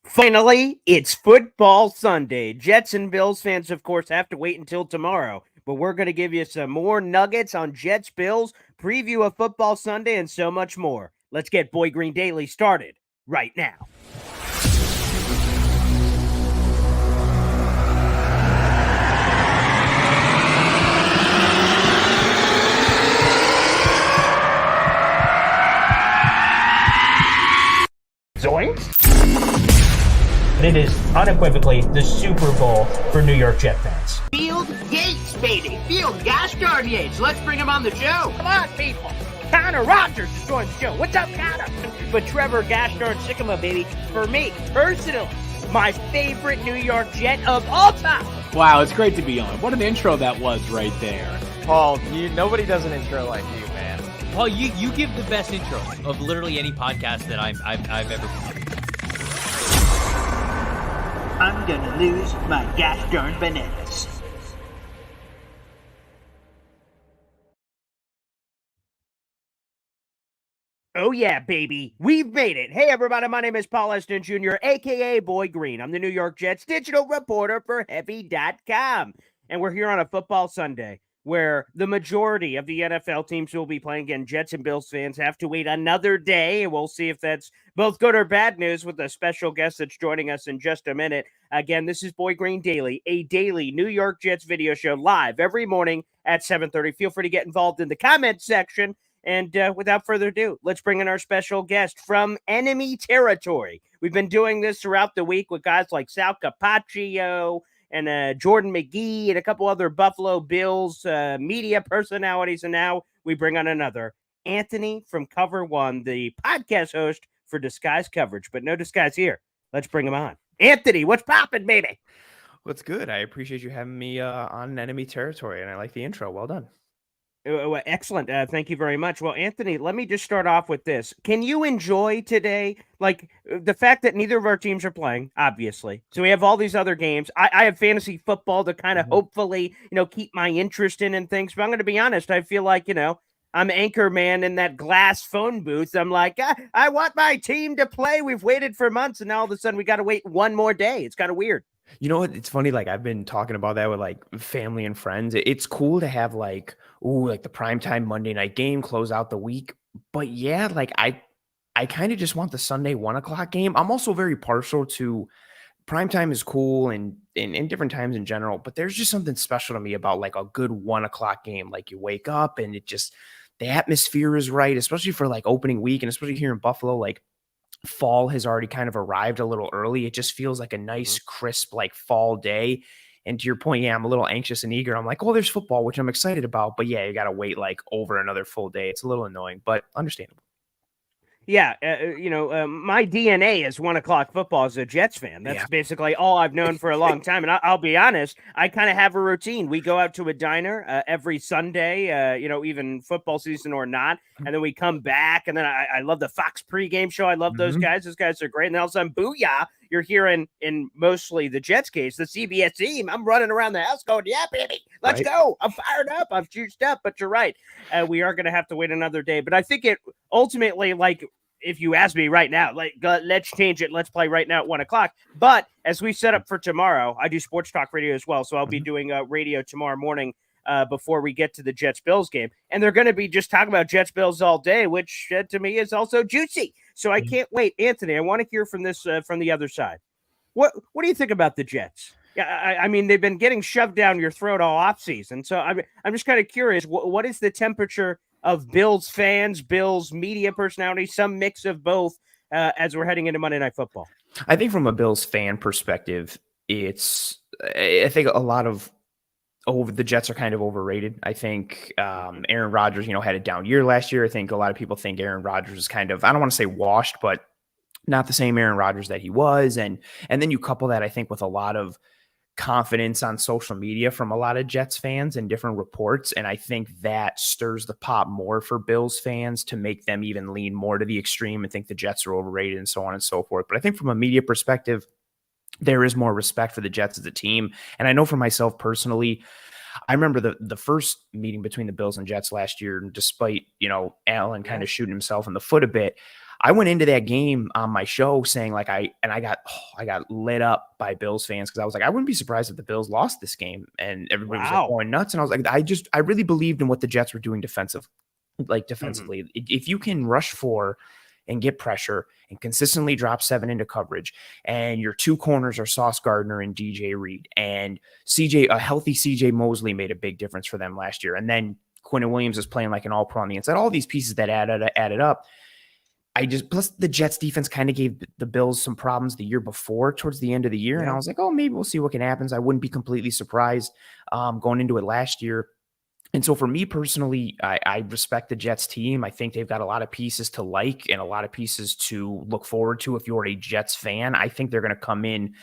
Finally, it's football Sunday. Jets and Bills fans, of course, have to wait until tomorrow, but we're going to give you some more nuggets on Jets Bills, preview of football Sunday, and so much more. Let's get Boy Green Daily started right now. Zoinks! It is unequivocally the Super Bowl for New York Jet fans. Field Yates, baby. Field gosh darn Yates. Let's bring him on the show. Come on, people. Aaron Rodgers is joining the show. What's up, Connor? But Trevor gosh darn Sycamore, baby, for me, personally, my favorite New York Jet of all time. Wow, it's great to be on. What an intro that was right there. Paul, nobody does an intro like you, man. Paul, you give the best intro of literally any podcast that I've ever been. I'm gonna lose my gosh darn bananas. Oh yeah, baby. We've made it. Hey everybody, my name is Paul Eston Jr., aka Boy Green. I'm the New York Jets digital reporter for Heavy.com. And we're here on a football Sunday where the majority of the NFL teams will be playing again. Jets and Bills fans have to wait another day, and we'll see if that's both good or bad news with a special guest that's joining us in just a minute. Again, this is Boy Green Daily, a daily New York Jets video show live every morning at 7:30. Feel free to get involved in the comment section. And without further ado, let's bring in our special guest from enemy territory. We've been doing this throughout the week with guys like Sal Capaccio and Jordan McGee and a couple other Buffalo Bills media personalities. And now we bring on another, Anthony from Cover One, the podcast host for Disguise Coverage. But no disguise here. Let's bring him on. Anthony, what's poppin', baby? What's good? I appreciate you having me on enemy territory, and I like the intro. Well done. Excellent. Thank you very much. Well, Anthony, let me just start off with this. Can you enjoy today, like the fact that neither of our teams are playing, obviously. So we have all these other games. I have fantasy football to kind of hopefully, keep my interest in and things. But I'm going to be honest. I feel like, I'm anchor man in that glass phone booth. I'm like, I want my team to play. We've waited for months, and now all of a sudden we got to wait one more day. It's kind of weird. You know what? It's funny. Like I've been talking about that with like family and friends. It's cool to have like the primetime Monday night game close out the week. But yeah, like I kind of just want the Sunday 1:00 game. I'm also very partial to primetime is cool and in different times in general. But there's just something special to me about like a good 1:00 game. Like you wake up and the atmosphere is right, especially for like opening week and especially here in Buffalo. Like fall has already kind of arrived a little early. It just feels like a nice, crisp, like fall day. And to your point, yeah, I'm a little anxious and eager. I'm like, oh, there's football, which I'm excited about. But yeah, you got to wait like over another full day. It's a little annoying, but understandable. Yeah, my DNA is 1:00 football as a Jets fan. That's basically all I've known for a long time. And I'll be honest, I kind of have a routine. We go out to a diner every Sunday, even football season or not. And then we come back. And then I love the Fox pregame show. I love those guys. Those guys are great. And then all of a sudden, booyah, you're hearing in mostly the Jets case, the CBS team. I'm running around the house going, yeah, baby, let's go. I'm fired up. I'm juiced up. But you're right. We are going to have to wait another day. But I think it ultimately, like, if you ask me right now, like, let's change it. Let's play right now at 1:00. But as we set up for tomorrow, I do sports talk radio as well. So I'll be doing radio tomorrow morning before we get to the Jets-Bills game. And they're going to be just talking about Jets-Bills all day, which to me is also juicy. So I can't wait. Anthony, I want to hear from this from the other side. What do you think about the Jets? Yeah, I mean, they've been getting shoved down your throat all offseason. So I'm just kind of curious, what is the temperature of Bills fans, Bills media personalities, some mix of both as we're heading into Monday Night Football? I think from a Bills fan perspective, I think a lot of the Jets are kind of overrated. I think Aaron Rodgers, had a down year last year. I think a lot of people think Aaron Rodgers is kind of, I don't want to say washed, but not the same Aaron Rodgers that he was. And then you couple that, I think, with a lot of confidence on social media from a lot of Jets fans and different reports. And I think that stirs the pot more for Bills fans to make them even lean more to the extreme and think the Jets are overrated and so on and so forth. But I think from a media perspective, there is more respect for the Jets as a team. And I know for myself personally, I remember the first meeting between the Bills and Jets last year, and despite, Allen kind of shooting himself in the foot a bit, I went into that game on my show saying like I got lit up by Bills fans because I was like, I wouldn't be surprised if the Bills lost this game, and everybody was like going nuts. And I was like, I really believed in what the Jets were doing defensively. If you can rush for and get pressure and consistently drop 7 into coverage, and your 2 corners are Sauce Gardner and DJ Reed, and a healthy CJ Mosley made a big difference for them last year. And then Quinn Williams is playing like an all-pro on the inside. All these pieces that added up. Plus the Jets defense kind of gave the Bills some problems the year before towards the end of the year. Yeah. And I was like, oh, maybe we'll see what can happen. I wouldn't be completely surprised going into it last year. And so for me personally, I respect the Jets team. I think they've got a lot of pieces to like and a lot of pieces to look forward to. If you're a Jets fan, I think they're going to come in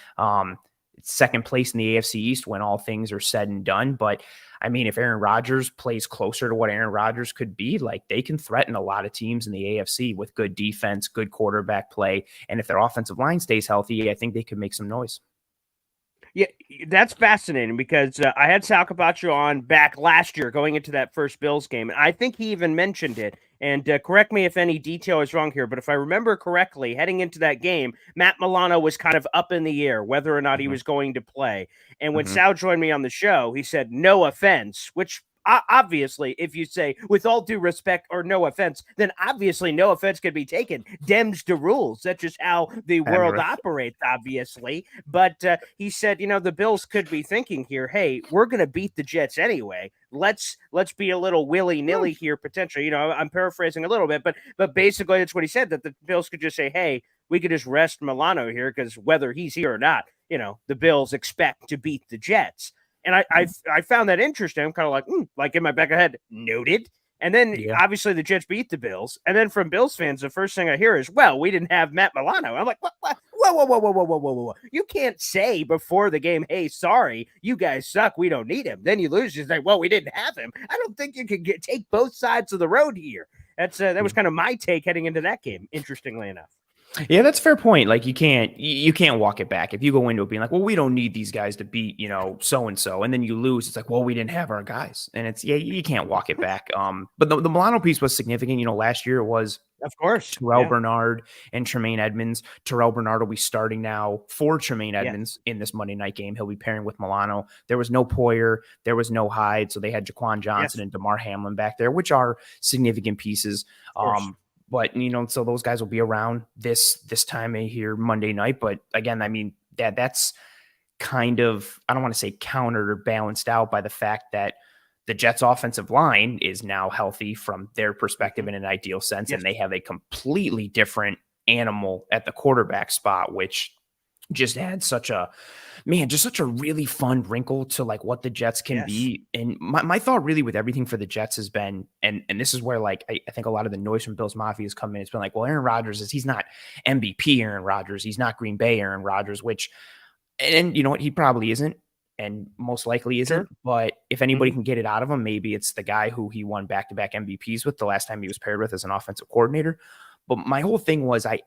second place in the AFC East when all things are said and done. But I mean, if Aaron Rodgers plays closer to what Aaron Rodgers could be, like they can threaten a lot of teams in the AFC with good defense, good quarterback play. And if their offensive line stays healthy, I think they could make some noise. Yeah, that's fascinating because I had Sal Capaccio on back last year going into that first Bills game. And I think he even mentioned it. And correct me if any detail is wrong here, but if I remember correctly, heading into that game, Matt Milano was kind of up in the air whether or not he was going to play. And when Sal joined me on the show, he said, no offense, which obviously, if you say with all due respect or no offense, then obviously no offense could be taken. Dems to rules. That's just how the world operates, obviously. But he said, the Bills could be thinking here, hey, we're going to beat the Jets anyway. Let's be a little willy-nilly here potentially. I'm paraphrasing a little bit, but basically that's what he said, that the Bills could just say, hey, we could just rest Milano here because whether he's here or not, the Bills expect to beat the Jets. And I found that interesting. I'm kind of like in my back of my head, noted. And then obviously the Jets beat the Bills. And then from Bills fans, the first thing I hear is, well, we didn't have Matt Milano. I'm like, what? Whoa. You can't say before the game, hey, sorry, you guys suck. We don't need him. Then you lose. You say, well, we didn't have him. I don't think you can take both sides of the road here. That was kind of my take heading into that game, interestingly enough. Yeah, that's a fair point. Like you can't walk it back. If you go into it being like, well, we don't need these guys to beat, so-and-so, and then you lose, it's like, well, we didn't have our guys. And it's, you can't walk it back. But the Milano piece was significant. Last year it was, of course, Terrell Bernard and Tremaine Edmonds. Terrell Bernard will be starting now for Tremaine Edmonds in this Monday night game. He'll be pairing with Milano. There was no Poyer. There was no Hyde. So they had Jaquan Johnson and DeMar Hamlin back there, which are significant pieces. But, so those guys will be around this time here Monday night. But again, I mean, that's kind of, I don't want to say countered or balanced out by the fact that the Jets offensive line is now healthy from their perspective in an ideal sense. And they have a completely different animal at the quarterback spot, which just adds such a really fun wrinkle to like what the Jets can be. And my thought really with everything for the Jets has been, and this is where like I think a lot of the noise from Bills Mafia has come in. It's been like, well, Aaron Rodgers he's not MVP Aaron Rodgers, he's not Green Bay Aaron Rodgers, which, and you know what, he probably isn't, and most likely isn't. But if anybody can get it out of him, maybe it's the guy who he won back-to-back MVPs with the last time he was paired with as an offensive coordinator. But my whole thing was I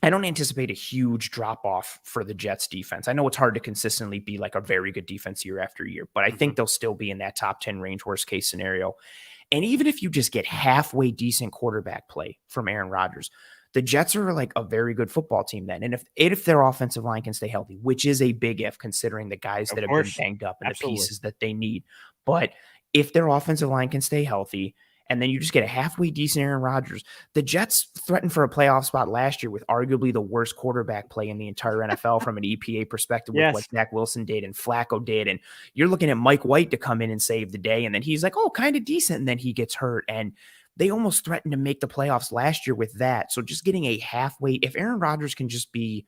don't anticipate a huge drop off for the Jets defense. I know it's hard to consistently be like a very good defense year after year, but I think they'll still be in that top 10 range, worst case scenario. And even if you just get halfway decent quarterback play from Aaron Rodgers, the Jets are like a very good football team then. And if their offensive line can stay healthy, which is a big if considering the guys that have been banged up and the pieces that they need. But if their offensive line can stay healthy, and then you just get a halfway decent Aaron Rodgers. The Jets threatened for a playoff spot last year with arguably the worst quarterback play in the entire NFL from an EPA perspective with what Garrett Wilson did and Flacco did. And you're looking at Mike White to come in and save the day. And then he's like, oh, kind of decent. And then he gets hurt. And they almost threatened to make the playoffs last year with that. So just getting a halfway, if Aaron Rodgers can just be,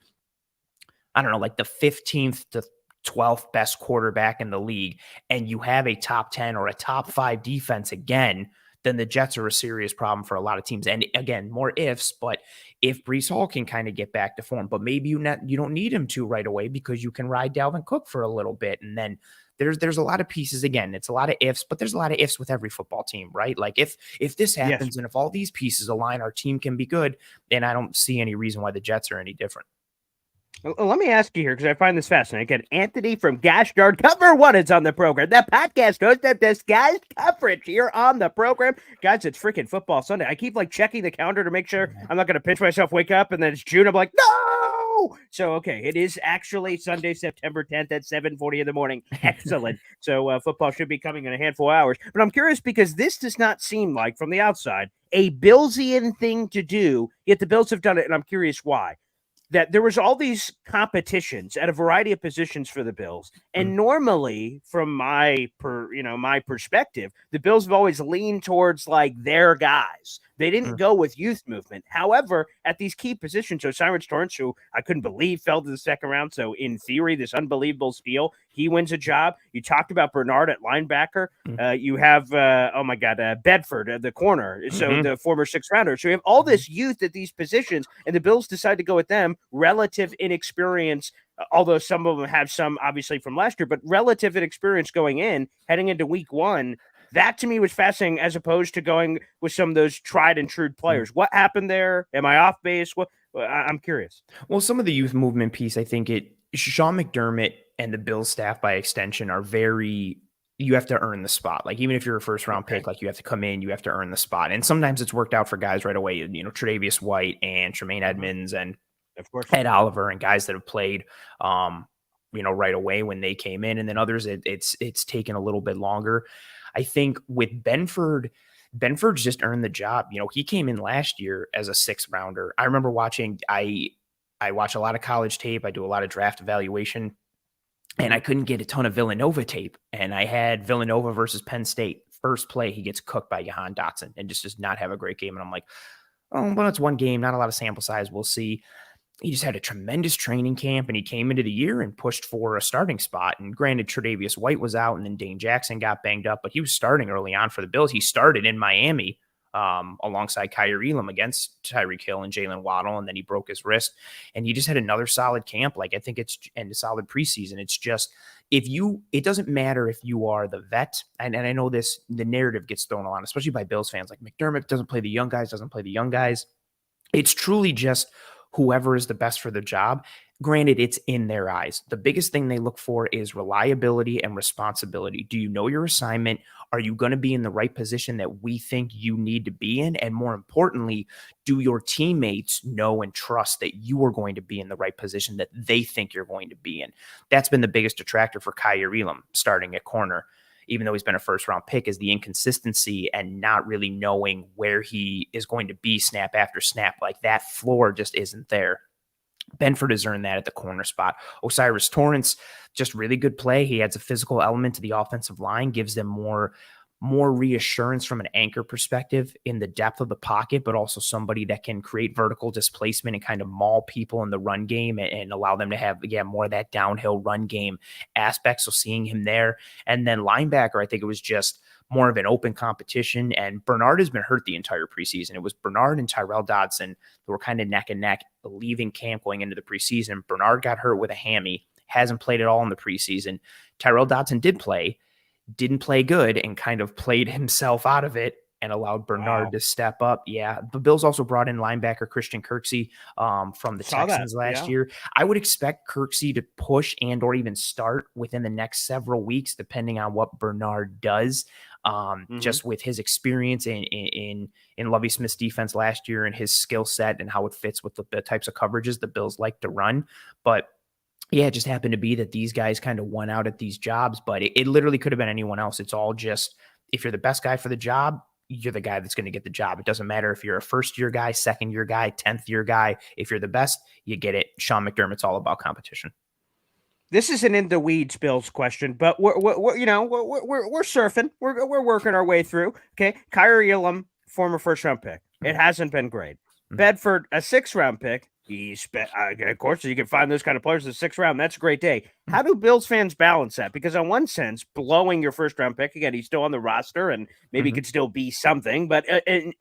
I don't know, like the 15th to 12th best quarterback in the league, and you have a top 10 or a top 5 defense again, then the Jets are a serious problem for a lot of teams. And again, more ifs, but if Breece Hall can kind of get back to form, but maybe you don't need him to right away because you can ride Dalvin Cook for a little bit. And then there's a lot of pieces. Again, it's a lot of ifs, but there's a lot of ifs with every football team, right? Like if this happens and if all these pieces align, our team can be good. And I don't see any reason why the Jets are any different. Well, let me ask you here, because I find this fascinating. Again, Anthony from Gash Yard Cover One is on the program. The podcast host of disguised coverage here on the program. Guys, it's freaking football Sunday. I keep checking the calendar to make sure I'm not going to pinch myself, wake up, and then it's June. I'm like, no! So, okay, it is actually Sunday, September 10th at 7:40 in the morning. Excellent. So football should be coming in a handful of hours. But I'm curious because this does not seem like, from the outside, a Billsian thing to do, yet the Bills have done it, and I'm curious why. That there was all these competitions at a variety of positions for the Bills. And normally, from my perspective, the Bills have always leaned towards their guys. They didn't go with youth movement. However, at these key positions, so Silas Torrance, who I couldn't believe fell to the second round. So in theory, this unbelievable steal, he wins a job. You talked about Bernard at linebacker. You have, Bedford, the corner. So the former sixth rounder. So you have all this youth at these positions, and the Bills decide to go with them. Relative inexperience, although some of them have some obviously from last year, but relative inexperience going in, heading into week one. That to me was fascinating as opposed to going with some of those tried and true players. What happened there? Am I off base? I'm curious. Well, some of the youth movement piece, I think Sean McDermott and the Bills staff by extension are you have to earn the spot. Even if you're a first round pick, you have to come in, you have to earn the spot. And sometimes it's worked out for guys right away, Tre'Davious White and Tremaine Edmonds and of course Ed Oliver and guys that have played, right away when they came in. And then others, it's taken a little bit longer. I think with Benford's just earned the job. He came in last year as a sixth rounder. I remember I watch a lot of college tape. I do a lot of draft evaluation, and I couldn't get a ton of Villanova tape. And I had Villanova versus Penn State. First play, he gets cooked by Jahan Dotson and just does not have a great game. And I'm like, oh, well, it's one game, not a lot of sample size. We'll see. He just had a tremendous training camp, and he came into the year and pushed for a starting spot. And granted, Tre'Davious White was out, and then Dane Jackson got banged up, but he was starting early on for the Bills. He started in Miami alongside Cairo Elum against Tyreek Hill and Jalen Waddle, and then he broke his wrist. And he just had another solid camp. I think and a solid preseason. It's just it doesn't matter if you are the vet, and I know the narrative gets thrown on, especially by Bills fans. McDermott doesn't play the young guys. It's truly just whoever is the best for the job. Granted, it's in their eyes. The biggest thing they look for is reliability and responsibility. Do you know your assignment? Are you going to be in the right position that we think you need to be in? And more importantly, do your teammates know and trust that you are going to be in the right position that they think you're going to be in? That's been the biggest detractor for Cairo Elum starting at corner, even though he's been a first-round pick, is the inconsistency and not really knowing where he is going to be snap after snap. That floor just isn't there. Benford has earned that at the corner spot. Osiris Torrance, just really good play. He adds a physical element to the offensive line, gives them more reassurance from an anchor perspective in the depth of the pocket, but also somebody that can create vertical displacement and kind of maul people in the run game and allow them to have, more of that downhill run game aspect. So seeing him there. And then linebacker, I think it was just more of an open competition. And Bernard has been hurt the entire preseason. It was Bernard and Tyrell Dodson who were kind of neck and neck leaving camp going into the preseason. Bernard got hurt with a hammy, hasn't played at all in the preseason. Tyrell Dodson didn't play good and kind of played himself out of it and allowed Bernard to step up. Yeah. The Bills also brought in linebacker Christian Kirksey from the Texans last year. I would expect Kirksey to push and or even start within the next several weeks, depending on what Bernard does. Just with his experience in Lovie Smith's defense last year and his skill set and how it fits with the types of coverages the Bills like to run. But yeah, it just happened to be that these guys kind of won out at these jobs, but it literally could have been anyone else. It's all just, if you're the best guy for the job, you're the guy that's going to get the job. It doesn't matter if you're a first-year guy, second-year guy, 10th-year guy. If you're the best, you get it. Sean McDermott's all about competition. This is an in the weeds Bills question, but we're surfing. We're working our way through. Okay, Cairo Elum, former first-round pick. It hasn't been great. Bedford, a sixth-round pick. Of course, you can find those kind of players in the sixth round. That's a great day. How do Bills fans balance that? Because on one sense, blowing your first round pick, again, he's still on the roster and maybe could still be something, but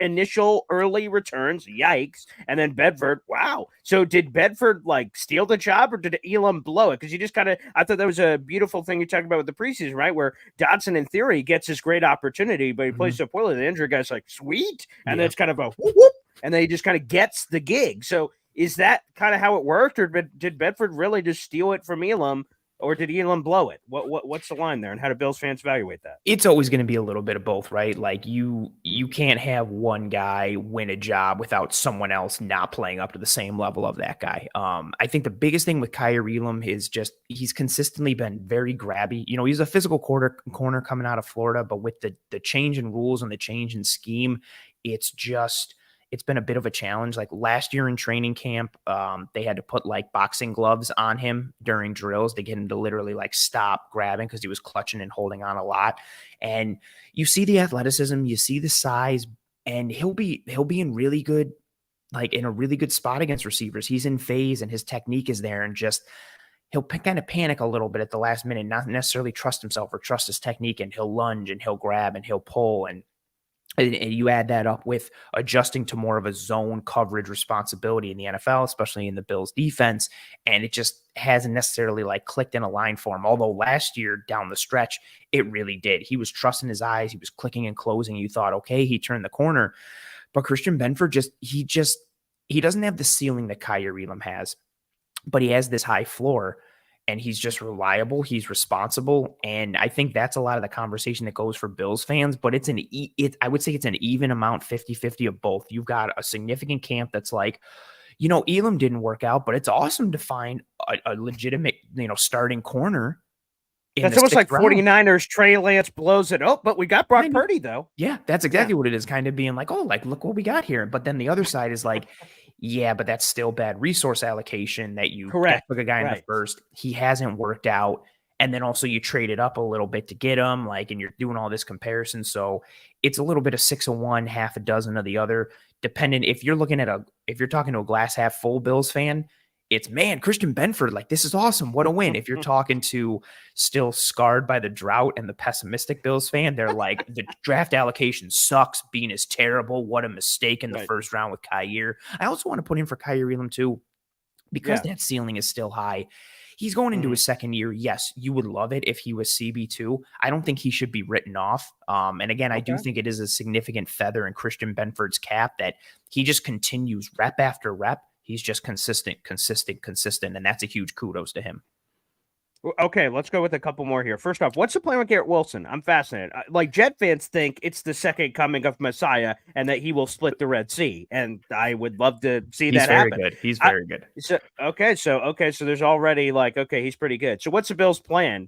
initial early returns, yikes. And then Bedford, wow. So did Bedford steal the job or did Elam blow it? Because you just I thought that was a beautiful thing you talked about with the preseason, right? Where Dodson, in theory, gets his great opportunity, but he plays so poorly. The injury guy's like, sweet. And then it's kind of a whoop, whoop. And then he just kind of gets the gig. So Is that kind of how it worked, or did Bedford really just steal it from Elam, or did Elam blow it? What's the line there, and how do Bills fans evaluate that? It's always going to be a little bit of both, right? Like you can't have one guy win a job without someone else not playing up to the same level of that guy. I think the biggest thing with Cairo Elum is just he's consistently been very grabby. You know, he's a physical corner coming out of Florida, but with the change in rules and the change in scheme, it's been a bit of a challenge. Like last year in training camp, they had to put like boxing gloves on him during drills to get him to literally like stop grabbing because he was clutching and holding on a lot. And you see the athleticism, you see the size, and he'll be in really good, like in a really good spot against receivers. He's in phase and his technique is there, and just he'll kind of panic a little bit at the last minute, not necessarily trust himself or trust his technique, and he'll lunge and he'll grab and he'll pull, and you add that up with adjusting to more of a zone coverage responsibility in the NFL, especially in the Bills defense. And it just hasn't necessarily like clicked in a line for him. Although last year down the stretch, it really did. He was trusting his eyes. He was clicking and closing. You thought, okay, he turned the corner. But Christian Benford he doesn't have the ceiling that Cairo Elum has, but he has this high floor. And he's just reliable. He's responsible. And I think that's a lot of the conversation that goes for Bills fans, but I would say it's an even amount, 50-50 of both. You've got a significant camp that's like, you know, Elam didn't work out, but it's awesome to find a legitimate, you know, starting corner. That's almost like 49ers, Trey Lance blows it up, but we got Brock Purdy though. Yeah, that's exactly what it is, kind of being like, oh, like, look what we got here. But then the other side is like, yeah, but that's still bad resource allocation that you took a guy in the first. He hasn't worked out. And then also you traded up a little bit to get him, like, and you're doing all this comparison. So it's a little bit of 6 of one, half a dozen of the other, depending if you're talking to a glass half full Bills fan, it's, man, Christian Benford, like, this is awesome. What a win. If you're talking to still scarred by the drought and the pessimistic Bills fan, they're like, the draft allocation sucks. Bean is terrible. What a mistake in the first round with Kyer. I also want to put in for Cairo Elum too, because that ceiling is still high. He's going into his second year. Yes, you would love it if he was CB2. I don't think he should be written off. And again, I do think it is a significant feather in Christian Benford's cap that he just continues rep after rep. He's just consistent. And that's a huge kudos to him. Okay, let's go with a couple more here. First off, what's the plan with Garrett Wilson? I'm fascinated. Like, Jet fans think it's the second coming of Messiah and that he will split the Red Sea. And I would love to see that happen. He's very good. So there's already like, okay, he's pretty good. So what's the Bills' plan?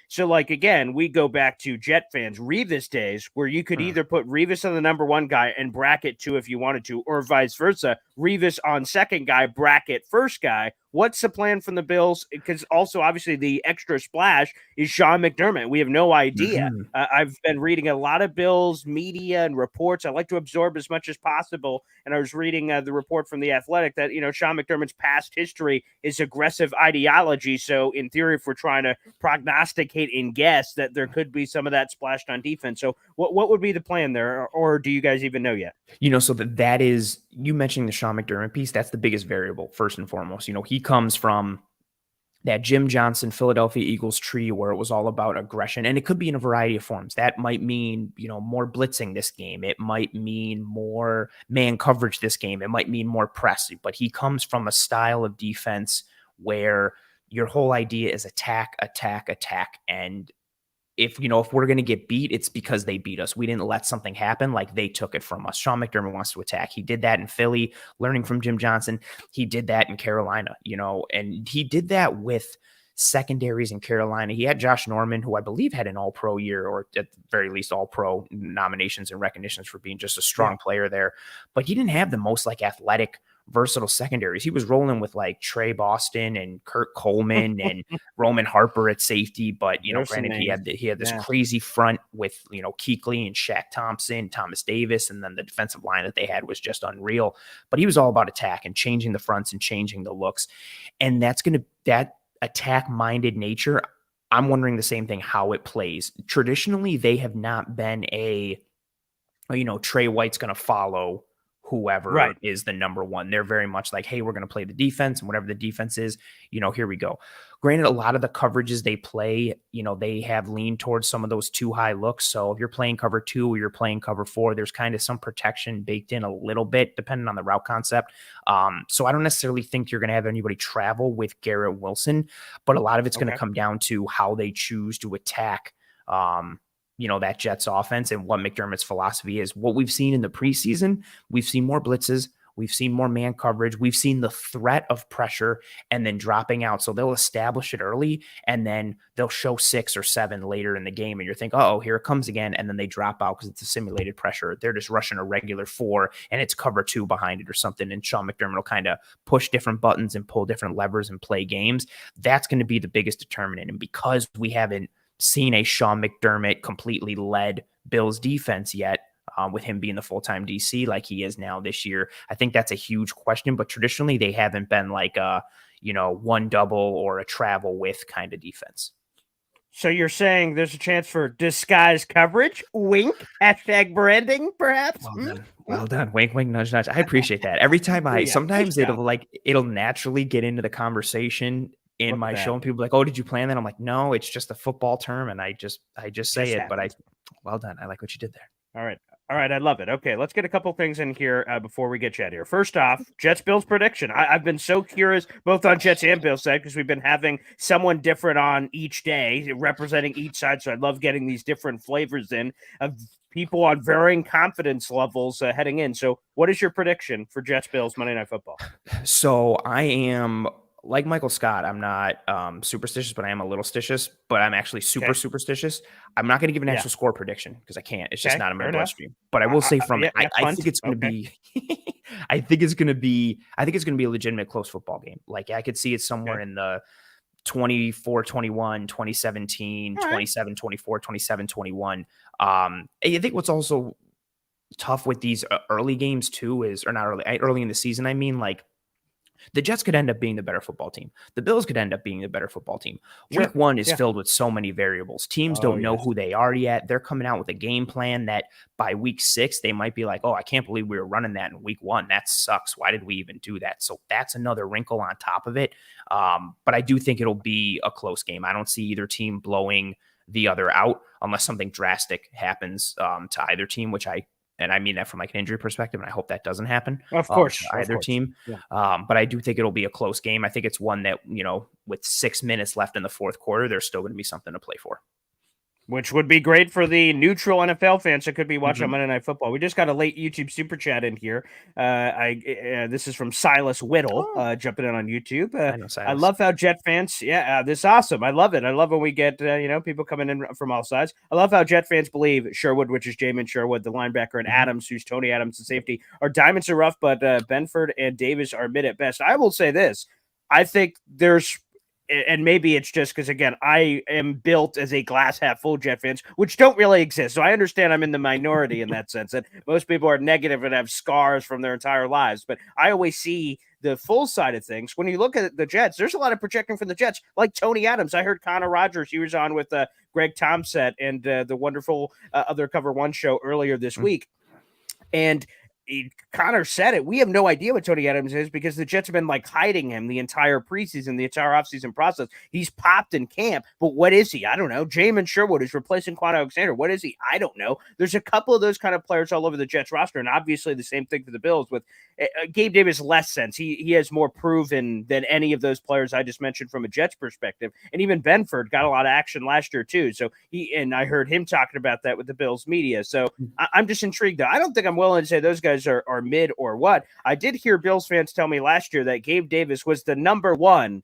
So, like, again, we go back to Jet fans, Revis days, where you could either put Revis on the number one guy and bracket 2 if you wanted to, or vice versa. Revis on second guy, bracket first guy. What's the plan from the Bills? Because also, obviously, the extra splash is Sean McDermott. We have no idea. I've been reading a lot of Bills media and reports. I like to absorb as much as possible. And I was reading the report from The Athletic that, you know, Sean McDermott's past history is aggressive ideology. So, in theory, if we're trying to prognosticate and guess, that there could be some of that splashed on defense. So, what would be the plan there? Or do you guys even know yet? You know, so that is, you mentioning the Sean McDermott piece, that's the biggest variable, first and foremost. You know, he comes from that Jim Johnson Philadelphia Eagles tree where it was all about aggression, and it could be in a variety of forms. That might mean, you know, more blitzing this game. It might mean more man coverage this game. It might mean more press, but he comes from a style of defense where your whole idea is attack. And if we're going to get beat, it's because they beat us. We didn't let something happen like they took it from us. Sean McDermott wants to attack. He did that in Philly, learning from Jim Johnson. He did that in Carolina, and he did that with secondaries in Carolina. He had Josh Norman, who I believe had an all-pro year, or at the very least all-pro nominations and recognitions for being just a strong player there. But he didn't have the most like athletic, versatile secondaries. He was rolling with like Trey Boston and Kurt Coleman and Roman Harper at safety. But, granted, he had this crazy front with, Kuechly and Shaq Thompson, Thomas Davis, and then the defensive line that they had was just unreal. But he was all about attack and changing the fronts and changing the looks. And that attack-minded nature, I'm wondering the same thing, how it plays. Traditionally, they have not been Trey White's going to follow whoever is the number one. They're very much like, hey, we're going to play the defense, and whatever the defense is, here we go. Granted, a lot of the coverages they play, they have leaned towards some of those too high looks. So if you're playing cover 2 or you're playing cover 4, there's kind of some protection baked in a little bit, depending on the route concept. So I don't necessarily think you're going to have anybody travel with Garrett Wilson, but a lot of it's going to come down to how they choose to attack that Jets offense and what McDermott's philosophy is. What we've seen in the preseason, we've seen more blitzes. We've seen more man coverage. We've seen the threat of pressure and then dropping out. So they'll establish it early and then they'll show 6 or 7 later in the game. And you're thinking, oh, here it comes again. And then they drop out because it's a simulated pressure. They're just rushing a regular 4 and it's cover 2 behind it or something. And Sean McDermott will kind of push different buttons and pull different levers and play games. That's going to be the biggest determinant. And because we haven't seen a Sean McDermott completely led Bills defense yet, with him being the full-time DC like he is now this year, I think that's a huge question. But traditionally, they haven't been like a, one double or a travel with kind of defense. So you're saying there's a chance for disguise coverage? Wink. # branding, perhaps? Well done. Wink, wink, nudge, nudge. I appreciate that. Every time sometimes it'll naturally get into the conversation in my show, and people are like, oh, did you plan that? I'm like, no, it's just a football term. And I just say it, but well done. I like what you did there. All right. I love it. Okay. Let's get a couple things in here before we get chat here. First off, Jets Bills prediction. I've been so curious both on Jets and Bills side because we've been having someone different on each day representing each side. So I love getting these different flavors in of people on varying confidence levels heading in. So what is your prediction for Jets Bills Monday Night Football? So I am like Michael Scott. I'm not superstitious, but I am a little stitious, but I'm actually superstitious. I'm not going to give an actual score prediction because I can't. It's just not in my bloodstream. But I will say I think it's going to be I think it's going to be a legitimate close football game. Like I could see it somewhere in the 24-21, 2017, 27-24, 27-21. I think what's also tough with these early games too is, or not early in the season, I mean, like, the Jets could end up being the better football team. The Bills could end up being the better football team. Week 1 is filled with so many variables. Teams don't know who they are yet. They're coming out with a game plan that by week 6, they might be like, oh, I can't believe we were running that in week 1. That sucks. Why did we even do that? So that's another wrinkle on top of it. But I do think it'll be a close game. I don't see either team blowing the other out unless something drastic happens to either team, and I mean that from like an injury perspective, and I hope that doesn't happen. Of course, either team. Yeah. But I do think it'll be a close game. I think it's one that, with 6 minutes left in the fourth quarter, there's still going to be something to play for. Which would be great for the neutral NFL fans that could be watching Monday Night Football. We just got a late YouTube super chat in here. This is from Silas Whittle, jumping in on YouTube. I love how Jet fans, this is awesome. I love it. I love when we get, people coming in from all sides. I love how Jet fans believe Sherwood, which is Jamin Sherwood, the linebacker, and Adams, who's Tony Adams, the safety, our diamonds are rough, but Benford and Davis are mid at best. I will say this. I think there's, and maybe it's just because, again, I am built as a glass half full Jet fans, which don't really exist. So I understand I'm in the minority in that sense, that most people are negative and have scars from their entire lives. But I always see the full side of things. When you look at the Jets, there's a lot of projecting from the Jets, like Tony Adams. I heard Connor Rogers, he was on with Greg Tomset and the wonderful other Cover One show earlier this week. And Connor said it. We have no idea what Tony Adams is because the Jets have been like hiding him the entire preseason, the entire offseason process. He's popped in camp, but what is he? I don't know. Jamin Sherwood is replacing Quan Alexander. What is he? I don't know. There's a couple of those kind of players all over the Jets roster, and obviously the same thing for the Bills with Gabe Davis. Less sense. He has more proven than any of those players I just mentioned from a Jets perspective, and even Benford got a lot of action last year too. So I heard him talking about that with the Bills media. So I'm just intrigued. Though I don't think I'm willing to say those guys are mid or what. I did hear Bills fans tell me last year that Gabe Davis was the number 1 ...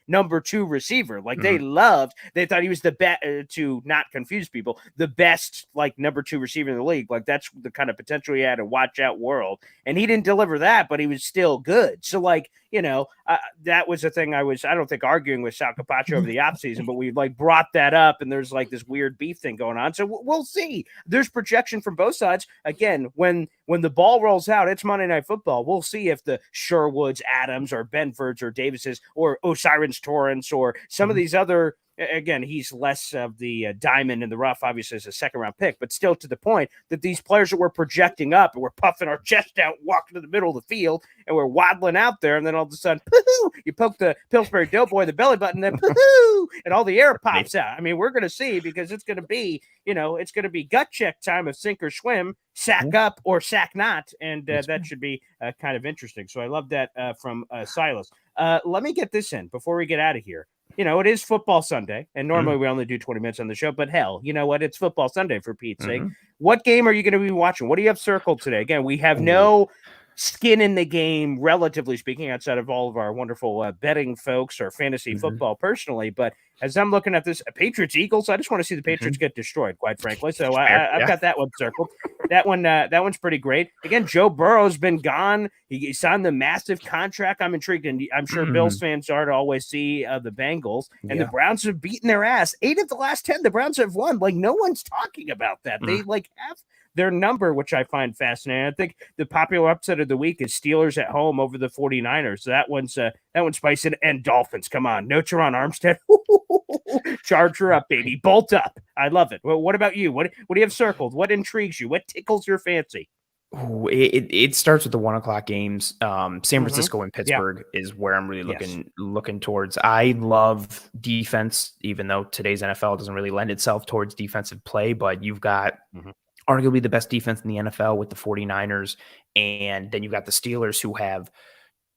number 2 receiver. Like they thought he was the best, to not confuse people, the best like number 2 receiver in the league. Like that's the kind of potential he had, a watch out world. And he didn't deliver that, but he was still good. So like, that was the thing I don't think arguing with Sal Capaccio over the offseason, but we like brought that up and there's like this weird beef thing going on. So we'll see. There's projection from both sides. Again, when the ball rolls out, it's Monday Night Football. We'll see if the Sherwoods, Adams, or Benfords, or Davises, or Osiris Torrance, or some of these other again, he's less of the diamond in the rough, obviously, as a second-round pick, but still to the point that these players that we're projecting up and we're puffing our chest out, walking to the middle of the field, and we're waddling out there, and then all of a sudden, you poke the Pillsbury Doughboy, the belly button, then and all the air pops out. I mean, we're going to see, because it's going to be, it's going to be gut check time of sink or swim, sack up or sack not, and that should be kind of interesting. So I love that from Silas. Let me get this in before we get out of here. It is football Sunday, and normally we only do 20 minutes on the show, but hell, you know what? It's football Sunday, for Pete's sake. What game are you going to be watching? What do you have circled today? Again, we have no skin in the game, relatively speaking, outside of all of our wonderful betting folks or fantasy football personally. But as I'm looking at this, Patriots Eagles, I just want to see the Patriots get destroyed, quite frankly. So I've got that one circled. That one's pretty great. Again, Joe Burrow's been gone. He signed the massive contract. I'm intrigued, and I'm sure Bills fans are to always see the Bengals. And the Browns have beaten their ass. 8 of the last 10, the Browns have won. Like, no one's talking about that. They have their number, which I find fascinating. I think the popular upset of the week is Steelers at home over the 49ers. So that one's spicy. And Dolphins, come on. No Teron Armstead. Charge her up, baby. Bolt up. I love it. Well, what about you? What do you have circled? What intrigues you? What tickles your fancy? Ooh, it starts with the 1:00 games. San Francisco and Pittsburgh is where I'm really looking towards. I love defense, even though today's NFL doesn't really lend itself towards defensive play, but you've got arguably the best defense in the NFL with the 49ers. And then you've got the Steelers, who have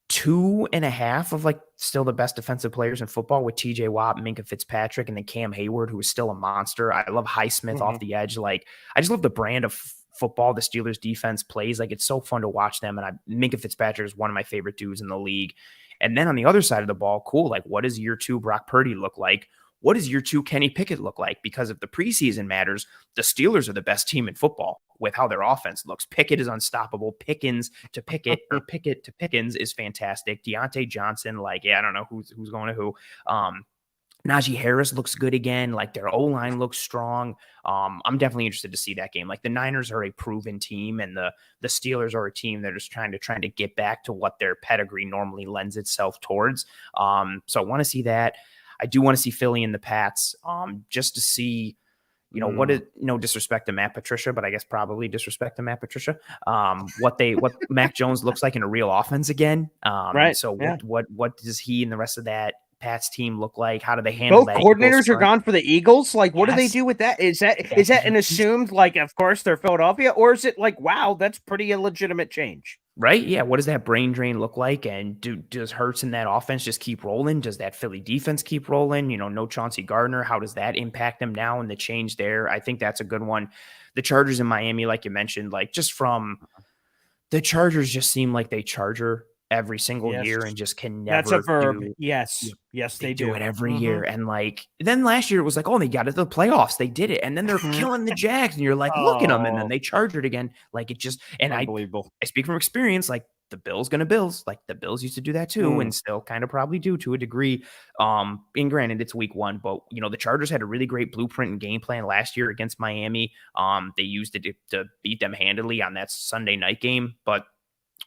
2.5 of still the best defensive players in football, with TJ Watt, Minkah Fitzpatrick, and then Cam Hayward, who is still a monster. I love Highsmith off the edge. I just love the brand of football the Steelers defense plays. It's so fun to watch them. And Minkah Fitzpatrick is one of my favorite dudes in the league. And then on the other side of the ball, cool. What does year 2 Brock Purdy look like? What does year 2 Kenny Pickett look like? Because if the preseason matters, the Steelers are the best team in football with how their offense looks. Pickett is unstoppable. Pickens to Pickett, or Pickett to Pickens is fantastic. Deontay Johnson, I don't know who's going to who. Najee Harris looks good again. Their O-line looks strong. I'm definitely interested to see that game. The Niners are a proven team, and the Steelers are a team that is trying to get back to what their pedigree normally lends itself towards. So I want to see that. I do want to see Philly and the Pats, just to see, what is, no disrespect to Matt Patricia, but I guess probably disrespect to Matt Patricia, what Mac Jones looks like in a real offense again. Right. So what does he and the rest of that Pats team look like? How do they handle that? Both coordinators are gone for the Eagles. What do they do with that? Is that an assumed, of course they're Philadelphia, or is it wow, that's pretty illegitimate change? Right? Yeah. What does that brain drain look like? And does Hurts in that offense just keep rolling? Does that Philly defense keep rolling? No Chauncey Gardner. How does that impact them now and the change there? I think that's a good one. The Chargers in Miami, like you mentioned, just from the Chargers just seem like they charger every single year and just can never. That's a verb. Yes, they do it every year. And then last year it was they got to the playoffs. They did it. And then they're killing the Jags. And you're look at them. And then they charged it again. It just, and unbelievable. I speak from experience, the Bills gonna Bills. The Bills used to do that too, and still kind of probably do to a degree. And granted, it's week 1, but the Chargers had a really great blueprint and game plan last year against Miami. They used it to beat them handily on that Sunday night game. But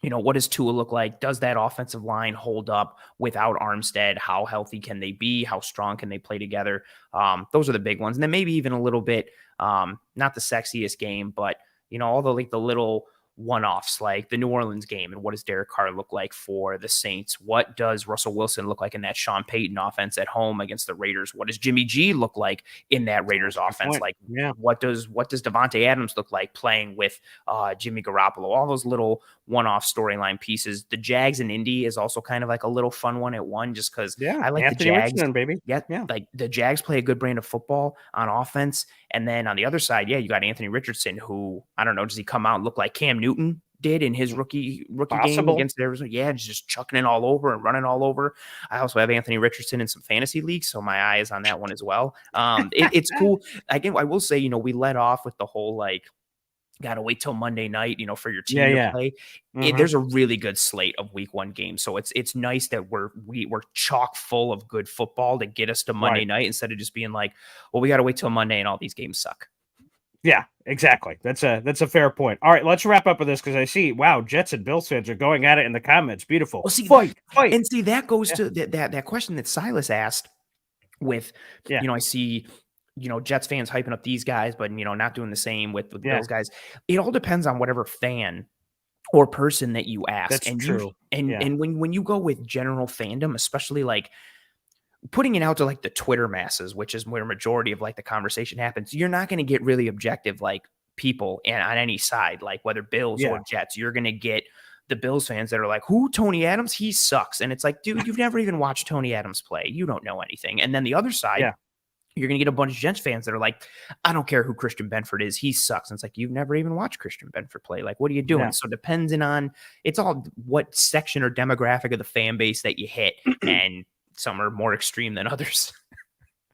what does Tua look like? Does that offensive line hold up without Armstead? How healthy can they be? How strong can they play together? Those are the big ones. And then maybe even a little bit, not the sexiest game, but, all the little one-offs, the New Orleans game, and what does Derek Carr look like for the Saints? What does Russell Wilson look like in that Sean Payton offense at home against the Raiders? What does Jimmy G look like in that Raiders offense? What does Devontae Adams look like playing with Jimmy Garoppolo? All those little one-off storyline pieces. The Jags and Indy is also kind of a little fun one at one, just because I like Anthony the Jags. Richardson, baby. Yeah. The Jags play a good brand of football on offense. And then on the other side, you got Anthony Richardson, who, I don't know, does he come out and look like Cam Newton did in his rookie game against Arizona? Yeah, just chucking it all over and running all over. I also have Anthony Richardson in some fantasy leagues, so my eye is on that one as well. It's cool. Again, I will say, we let off with the whole got to wait till Monday night, for your team to play. There's a really good slate of week 1 games. So it's nice that we're chock full of good football to get us to Monday night, instead of just being well, we got to wait till Monday and all these games suck. Yeah, exactly. That's a fair point. All right, let's wrap up with this, because I see, wow, Jets and Bills fans are going at it in the comments. Beautiful. Well, fight. And see, that goes to that question that Silas asked. with, Yeah. I see, Jets fans hyping up these guys, but, not doing the same with the Yeah. Bills guys. It all depends on whatever fan or person that you ask. That's And true. And when you go with general fandom, especially like putting it out to like the Twitter masses, which is where majority of like the conversation happens, you're not going to get really objective like people on any side, like whether Bills or Jets. You're going to get the Bills fans that are like, who, Tony Adams? He sucks. And it's like, dude, you've never even watched Tony Adams play. You don't know anything. And then the other side, you're going to get a bunch of Jets fans that are like, I don't care who Christian Benford is. He sucks. And it's like, you've never even watched Christian Benford play. Like, what are you doing? So depending on, it's all what section or demographic of the fan base that you hit. And some are more extreme than others.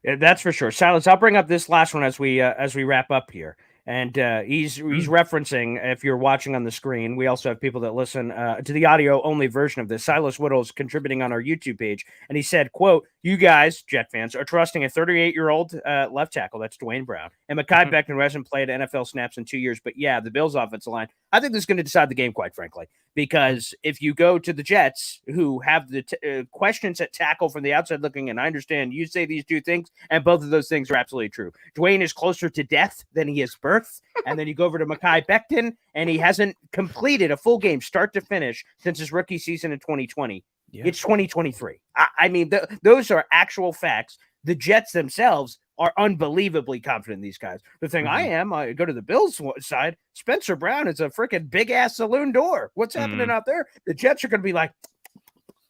Yeah, that's for sure. Silas, I'll bring up this last one as we wrap up here. And he's referencing, if you're watching on the screen, we also have people that listen to the audio only version of this. Silas Whittle is contributing on our YouTube page. And he said, quote, you guys, Jet fans, are trusting a 38-year-old left tackle. That's Dwayne Brown. And Mekhi Becton, who hasn't played NFL snaps in 2 years. But yeah, the Bills offensive line, I think this is going to decide the game, quite frankly. Because if you go to the Jets, who have the questions at tackle from the outside looking, and I understand you say these two things, and both of those things are absolutely true. Dwayne is closer to death than he is birth. And then you go over to Mekhi Becton, and he hasn't completed a full game start to finish since his rookie season in 2020. Yeah. It's 2023. I mean, those are actual facts. The Jets themselves are unbelievably confident in these guys. The thing I go to the Bills side, Spencer Brown is a freaking big-ass saloon door. What's happening out there? The Jets are going to be like,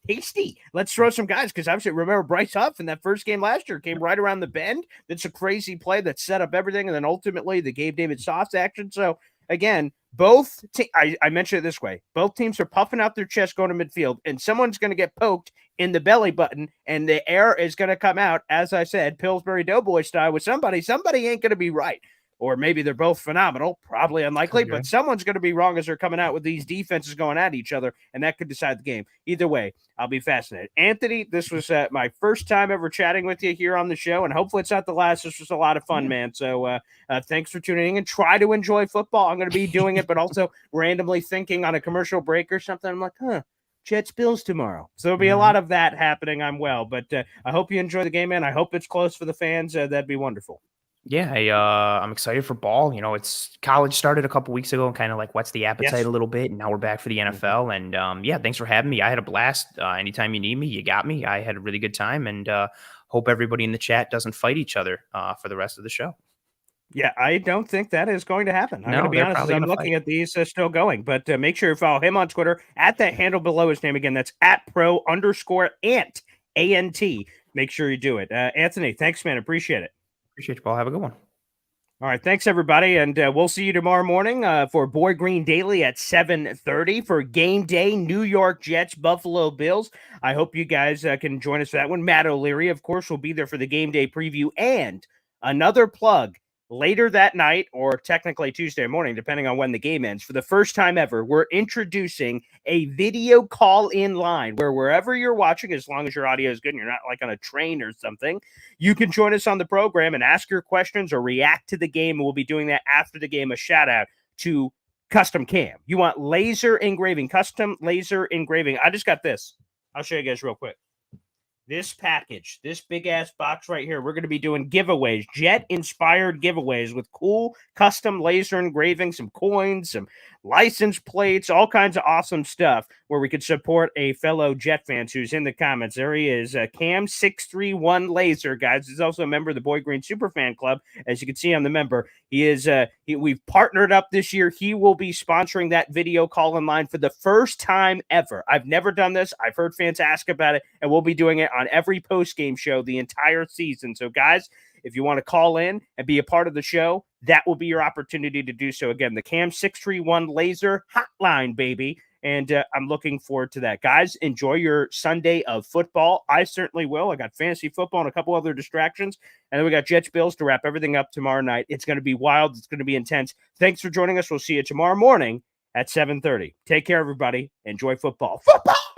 tasty. Let's throw some guys, because obviously remember Bryce Huff in that first game last year came right around the bend. That's a crazy play that set up everything, and then ultimately the Gabe David Sauce action. So again, both I mentioned it this way: both teams are puffing out their chest going to midfield, and someone's going to get poked in the belly button, and the air is going to come out, as I said, Pillsbury Doughboy style, with somebody. Somebody ain't going to be right. Or maybe they're both phenomenal, probably unlikely, but someone's going to be wrong as they're coming out with these defenses going at each other, and that could decide the game. Either way, I'll be fascinated. Anthony, this was my first time ever chatting with you here on the show, and hopefully it's not the last. This was a lot of fun, man. So thanks for tuning in, and try to enjoy football. I'm going to be doing it, but also randomly thinking on a commercial break or something. I'm like, Jets Bills tomorrow. So there'll be a lot of that happening. I'm well, but I hope you enjoy the game, man. I hope it's close for the fans. That'd be wonderful. Yeah, I'm excited for ball. It's college started a couple weeks ago and kind of like whets the appetite a little bit. And now we're back for the NFL. And thanks for having me. I had a blast. Anytime you need me, you got me. I had a really good time, and hope everybody in the chat doesn't fight each other for the rest of the show. Yeah, I don't think that is going to happen. I'm going to be honest, I'm looking at these still going, but make sure you follow him on Twitter at that handle below his name. Again, that's @pro_ant, A-N-T. Make sure you do it. Anthony, thanks, man. Appreciate it. Appreciate you, Paul. Have a good one. All right. Thanks, everybody. And we'll see you tomorrow morning for Boy Green Daily at 7:30 for game day, New York Jets, Buffalo Bills. I hope you guys can join us for that one. Matt O'Leary, of course, will be there for the game day preview. And another plug, later that night, or technically Tuesday morning, depending on when the game ends, for the first time ever, we're introducing a video call-in line where wherever you're watching, as long as your audio is good and you're not like on a train or something, you can join us on the program and ask your questions or react to the game. And we'll be doing that after the game. A shout-out to Custom Cam. You want laser engraving, custom laser engraving. I just got this. I'll show you guys real quick. This package, this big-ass box right here, we're going to be doing giveaways, Jet-inspired giveaways with cool custom laser engraving, some coins, some license plates, all kinds of awesome stuff where we could support a fellow Jet fan who's in the comments. There he is, Cam631 Laser, guys. He's also a member of the Boy Green Superfan Club. As you can see, I'm the member. He is. We've partnered up this year. He will be sponsoring that video call-in line for the first time ever. I've never done this. I've heard fans ask about it, and we'll be doing it on every post-game show the entire season. So, guys, if you want to call in and be a part of the show, that will be your opportunity to do so. Again, the Cam631 Laser Hotline, baby. And I'm looking forward to that. Guys, enjoy your Sunday of football. I certainly will. I got fantasy football and a couple other distractions. And then we got Jets Bills to wrap everything up tomorrow night. It's going to be wild. It's going to be intense. Thanks for joining us. We'll see you tomorrow morning at 7:30. Take care, everybody. Enjoy football. Football!